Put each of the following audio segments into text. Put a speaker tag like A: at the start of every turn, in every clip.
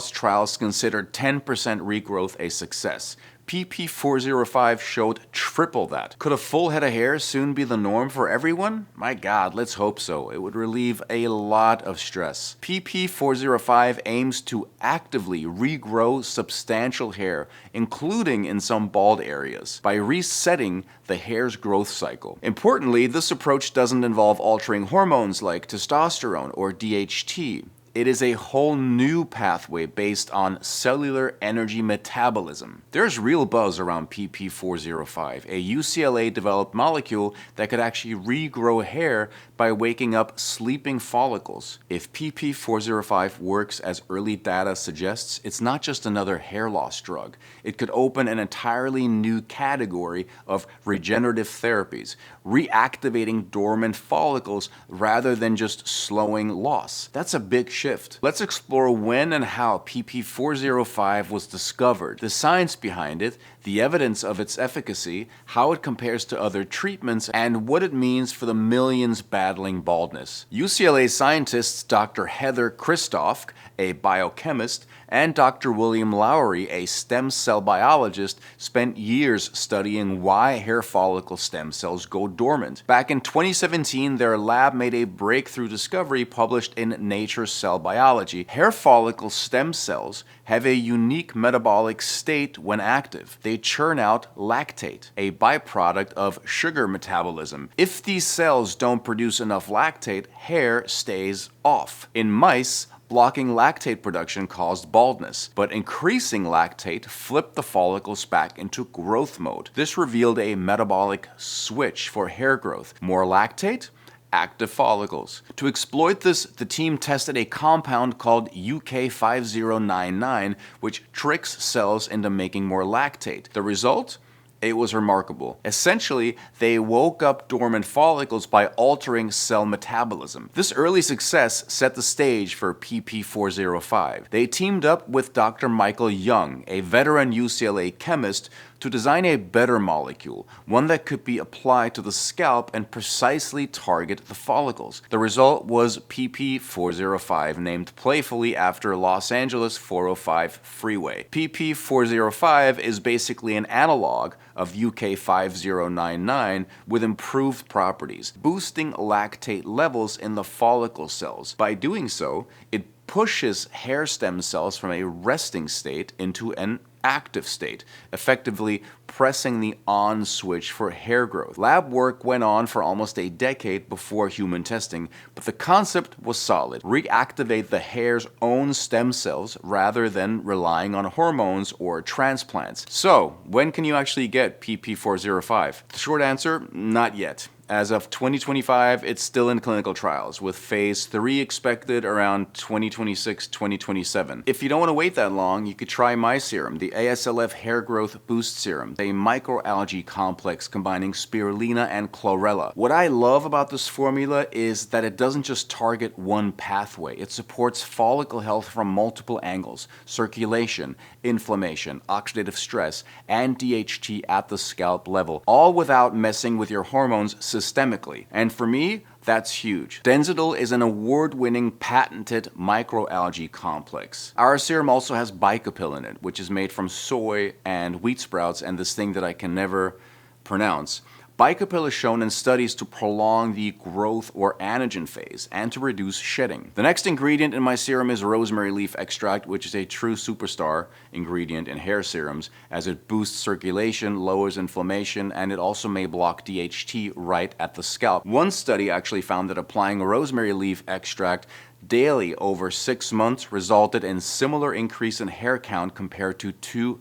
A: trials considered 10% regrowth a success. PP405 showed triple that. Could a full head of hair soon be the norm for everyone? My God, let's hope so. It would relieve a lot of stress. PP405 aims to actively regrow substantial hair, including in some bald areas, by resetting the hair's growth cycle. Importantly, this approach doesn't involve altering hormones like testosterone or DHT. It is a whole new pathway based on cellular energy metabolism. There's real buzz around PP405, a UCLA-developed molecule that could actually regrow hair by waking up sleeping follicles. If PP405 works as early data suggests, it's not just another hair loss drug. It could open an entirely new category of regenerative therapies, reactivating dormant follicles rather than just slowing loss. That's a big shift. Let's explore when and how PP405 was discovered, the science behind it, the evidence of its efficacy, how it compares to other treatments, and what it means for the millions battling baldness. UCLA scientists Dr. Heather Christoff, a biochemist, and Dr. William Lowry, a stem cell biologist, spent years studying why hair follicle stem cells go dormant. Back in 2017, their lab made a breakthrough discovery published in Nature Cell Biology. Hair follicle stem cells have a unique metabolic state when active. They churn out lactate, a byproduct of sugar metabolism. If these cells don't produce enough lactate, hair stays off. In mice, blocking lactate production caused baldness, but increasing lactate flipped the follicles back into growth mode. This revealed a metabolic switch for hair growth. More lactate, active follicles. To exploit this, the team tested a compound called UK5099, which tricks cells into making more lactate. The result? It was remarkable. Essentially, they woke up dormant follicles by altering cell metabolism. This early success set the stage for PP405. They teamed up with Dr. Michael Young, a veteran UCLA chemist, to design a better molecule, one that could be applied to the scalp and precisely target the follicles. The result was PP405, named playfully after Los Angeles 405 freeway. PP405 is basically an analog of UK5099 with improved properties, boosting lactate levels in the follicle cells. By doing so, it pushes hair stem cells from a resting state into an active state, effectively pressing the on switch for hair growth. Lab work went on for almost a decade before human testing, but the concept was solid. Reactivate the hair's own stem cells rather than relying on hormones or transplants. So, when can you actually get PP405? The short answer, not yet. As of 2025, it's still in clinical trials, with phase 3 expected around 2026-2027. If you don't want to wait that long, you could try my serum, the ASLF Hair Growth Boost Serum, a microalgae complex combining spirulina and chlorella. What I love about this formula is that it doesn't just target one pathway. It supports follicle health from multiple angles: circulation, inflammation, oxidative stress, and DHT at the scalp level, all without messing with your hormones systemically. And for me, that's huge. Denzidil is an award-winning patented microalgae complex. Our serum also has bicapil in it, which is made from soy and wheat sprouts and this thing that I can never pronounce. Bicapil is shown in studies to prolong the growth or anagen phase and to reduce shedding. The next ingredient in my serum is rosemary leaf extract, which is a true superstar ingredient in hair serums, as it boosts circulation, lowers inflammation, and it also may block DHT right at the scalp. One study actually found that applying rosemary leaf extract daily over 6 months resulted in similar increase in hair count compared to 2%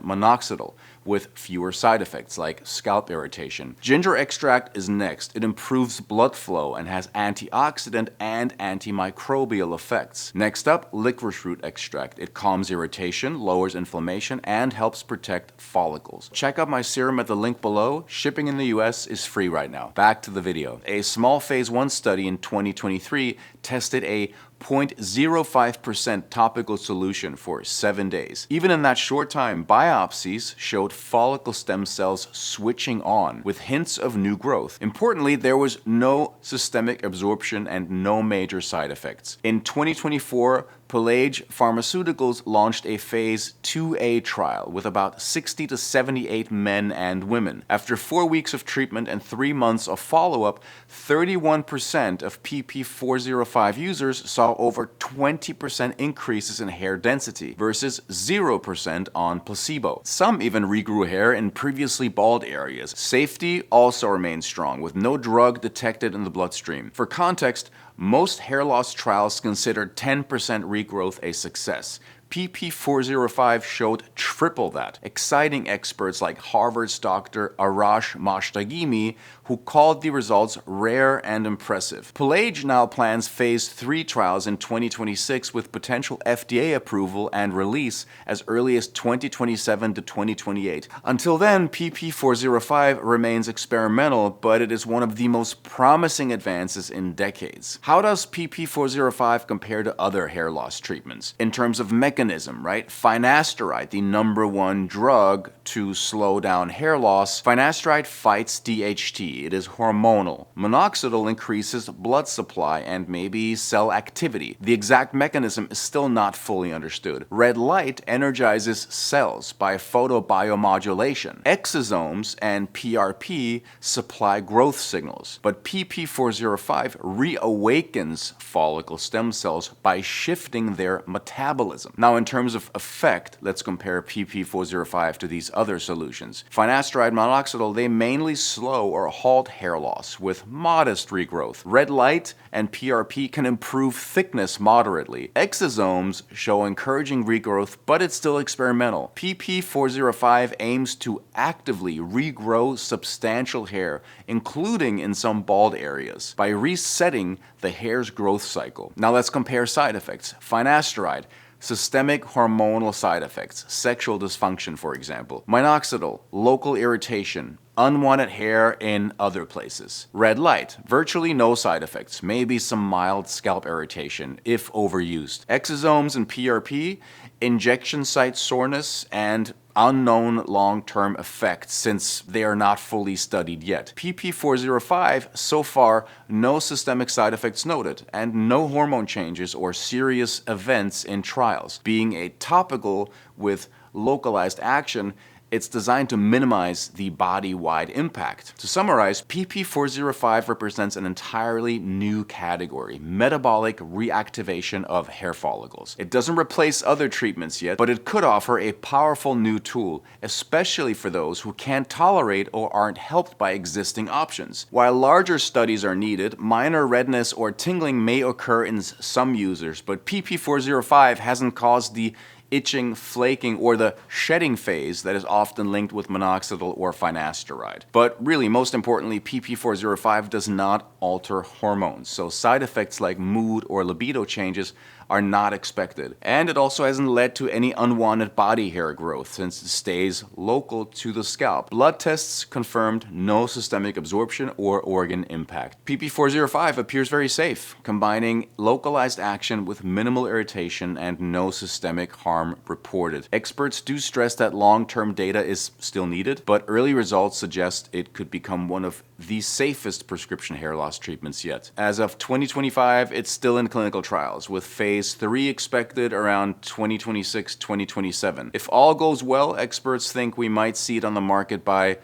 A: minoxidil, with fewer side effects like scalp irritation. Ginger extract is next. It improves blood flow and has antioxidant and antimicrobial effects. Next up, licorice root extract. It calms irritation, lowers inflammation, and helps protect follicles. Check out my serum at the link below. Shipping in the US is free right now. Back to the video. A small phase 1 study in 2023 tested a 0.05% topical solution for 7 days. Even in that short time, biopsies showed follicle stem cells switching on with hints of new growth. Importantly, there was no systemic absorption and no major side effects. In 2024, Pelage Pharmaceuticals launched a phase 2A trial with about 60 to 78 men and women. After 4 weeks of treatment and 3 months of follow-up, 31% of PP405 users saw over 20% increases in hair density versus 0% on placebo. Some even regrew hair in previously bald areas. Safety also remains strong, with no drug detected in the bloodstream. For context, most hair loss trials considered 10% regrowth a success. PP405 showed triple that, exciting experts like Harvard's Dr. Arash Mashtagimi, who called the results rare and impressive. Pelage now plans phase 3 trials in 2026 with potential FDA approval and release as early as 2027 to 2028. Until then, PP405 remains experimental, but it is one of the most promising advances in decades. How does PP405 compare to other hair loss treatments? In terms of mechanism, right? Finasteride, the #1 drug to slow down hair loss. Finasteride fights DHT. It is hormonal. Minoxidil increases blood supply and maybe cell activity. The exact mechanism is still not fully understood. Red light energizes cells by photobiomodulation. Exosomes and PRP supply growth signals, but PP405 reawakens follicle stem cells by shifting their metabolism. Now, in terms of effect, let's compare PP405 to these other solutions. Finasteride, minoxidil, they mainly slow or halt hair loss with modest regrowth. Red light and PRP can improve thickness moderately. Exosomes show encouraging regrowth, but it's still experimental. PP405 aims to actively regrow substantial hair, including in some bald areas, by resetting the hair's growth cycle. Now let's compare side effects. Finasteride, systemic hormonal side effects, sexual dysfunction, for example. Minoxidil, local irritation, unwanted hair in other places. Red light, virtually no side effects, maybe some mild scalp irritation if overused. Exosomes and PRP, injection site soreness and unknown long-term effects since they are not fully studied yet. PP405, so far, no systemic side effects noted and no hormone changes or serious events in trials. Being a topical with localized action, it's designed to minimize the body-wide impact. To summarize, PP405 represents an entirely new category, metabolic reactivation of hair follicles. It doesn't replace other treatments yet, but it could offer a powerful new tool, especially for those who can't tolerate or aren't helped by existing options. While larger studies are needed, minor redness or tingling may occur in some users, but PP405 hasn't caused the itching, flaking, or the shedding phase that is often linked with minoxidil or finasteride. But really, most importantly, PP405 does not alter hormones, so side effects like mood or libido changes are not expected. And it also hasn't led to any unwanted body hair growth since it stays local to the scalp. Blood tests confirmed no systemic absorption or organ impact. PP405 appears very safe, combining localized action with minimal irritation and no systemic harm reported. Experts do stress that long-term data is still needed, but early results suggest it could become one of the safest prescription hair loss treatments yet. As of 2025, it's still in clinical trials, with phase 3 expected around 2026-2027. If all goes well, experts think we might see it on the market by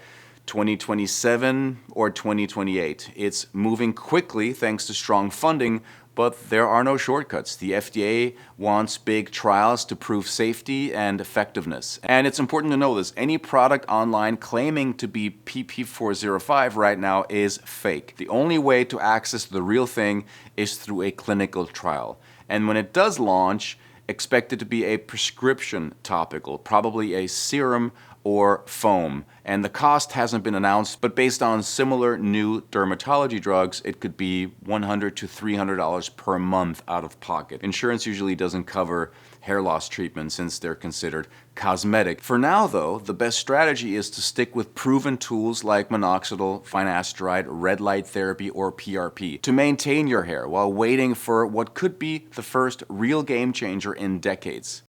A: 2027 or 2028. It's moving quickly thanks to strong funding, but there are no shortcuts. The FDA wants big trials to prove safety and effectiveness. And it's important to know this. Any product online claiming to be PP405 right now is fake. The only way to access the real thing is through a clinical trial. And when it does launch, expect it to be a prescription topical, probably a serum or foam. And the cost hasn't been announced, but based on similar new dermatology drugs, it could be $100 to $300 per month out of pocket. Insurance usually doesn't cover hair loss treatment since they're considered cosmetic. For now, though, the best strategy is to stick with proven tools like minoxidil, finasteride, red light therapy, or PRP to maintain your hair while waiting for what could be the first real game changer in decades.